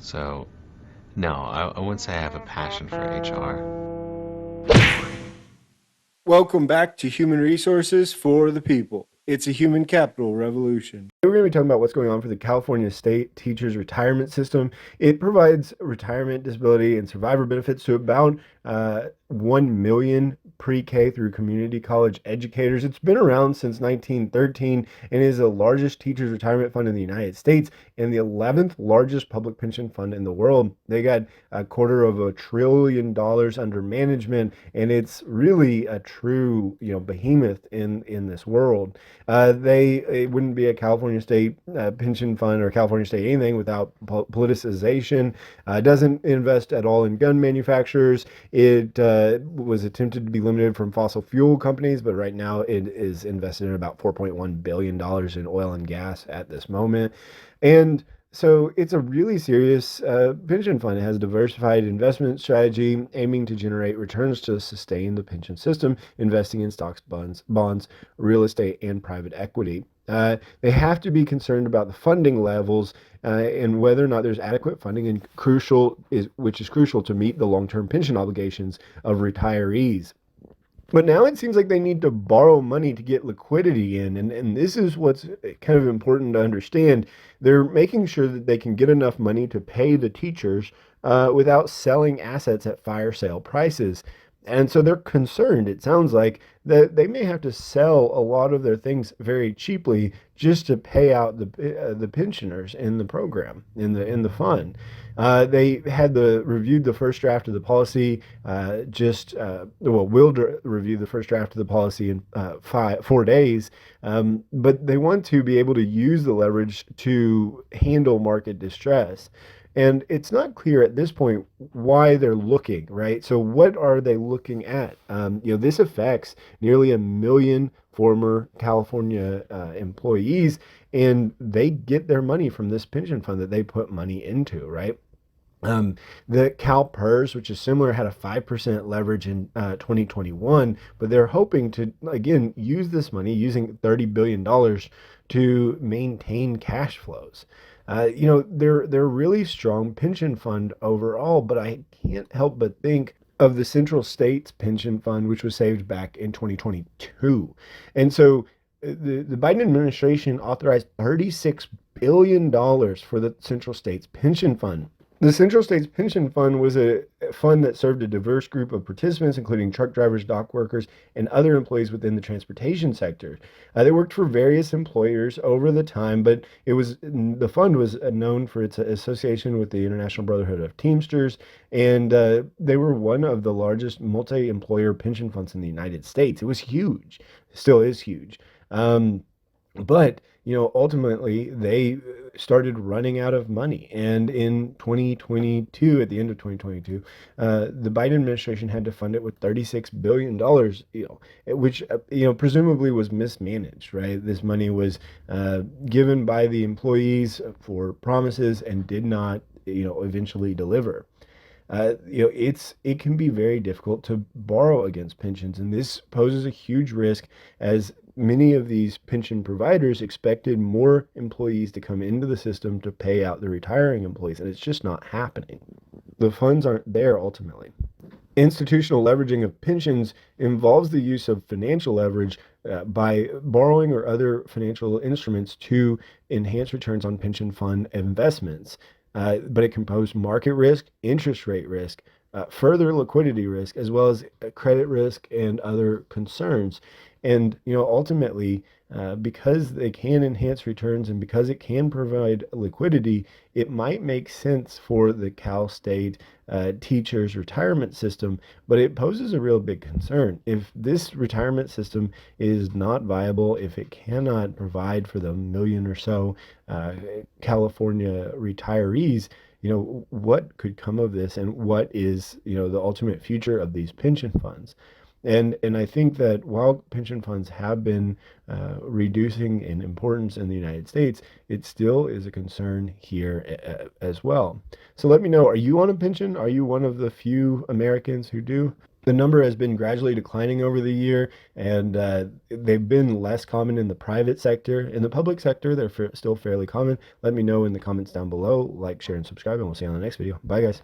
So, no, I wouldn't say I have a passion for HR. Welcome back to Human Resources for the People. It's a human capital revolution. We're going to be talking about what's going on for the California State Teachers Retirement System. It provides retirement, disability, and survivor benefits to about 1 million pre-K through community college educators. It's been around since 1913 and is the largest teachers retirement fund in the United States and the 11th largest public pension fund in the world. They got $250 billion under management, and it's really a true, behemoth in this world. It wouldn't be a California State pension fund or California State anything without politicization. It doesn't invest at all in gun manufacturers. It was attempted to be limited from fossil fuel companies, but right now it is invested in about $4.1 billion in oil and gas at this moment. And so it's a really serious pension fund. It has a diversified investment strategy aiming to generate returns to sustain the pension system, investing in stocks, bonds, real estate, and private equity. They have to be concerned about the funding levels and whether or not there's adequate funding, and which is crucial to meet the long-term pension obligations of retirees. But now it seems like they need to borrow money to get liquidity in. And this is what's kind of important to understand. They're making sure that they can get enough money to pay the teachers without selling assets at fire sale prices. And so they're concerned, it sounds like, that they may have to sell a lot of their things very cheaply just to pay out the pensioners in the program, in the fund. They had reviewed the first draft of the policy. Review the first draft of the policy in 4 days, but they want to be able to use the leverage to handle market distress. And it's not clear at this point why they're looking, right? So what are they looking at? This affects nearly 1 million former California employees, and they get their money from this pension fund that they put money into, right? The CalPERS, which is similar, had a 5% leverage in 2021, but they're hoping to, again, use this money using $30 billion to maintain cash flows. They're a really strong pension fund overall, but I can't help but think of the Central States Pension Fund, which was saved back in 2022. And so the Biden administration authorized $36 billion for the Central States Pension Fund. The Central States Pension Fund was a fund that served a diverse group of participants, including truck drivers, dock workers, and other employees within the transportation sector. They worked for various employers over the time, but the fund was known for its association with the International Brotherhood of Teamsters, and they were one of the largest multi-employer pension funds in the United States. It was huge, still is huge. But ultimately they started running out of money. And in 2022, at the end of 2022, the Biden administration had to fund it with $36 billion, which, presumably was mismanaged, right? This money was given by the employees for promises and did not, eventually deliver. It can be very difficult to borrow against pensions, and this poses a huge risk as many of these pension providers expected more employees to come into the system to pay out the retiring employees, and it's just not happening. The funds aren't there ultimately. Institutional leveraging of pensions involves the use of financial leverage by borrowing or other financial instruments to enhance returns on pension fund investments. But it can pose market risk, interest rate risk, further liquidity risk, as well as credit risk and other concerns. And ultimately, because they can enhance returns and because it can provide liquidity, it might make sense for the Cal State teachers retirement system, but it poses a real big concern. If this retirement system is not viable, if it cannot provide for the million or so California retirees, what could come of this, and what is, the ultimate future of these pension funds? And I think that while pension funds have been reducing in importance in the United States, it still is a concern here as well. So let me know, are you on a pension? Are you one of the few Americans who do? The number has been gradually declining over the year, and they've been less common in the private sector. In the public sector, they're still fairly common. Let me know in the comments down below. Like, share, and subscribe, and we'll see you on the next video. Bye, guys.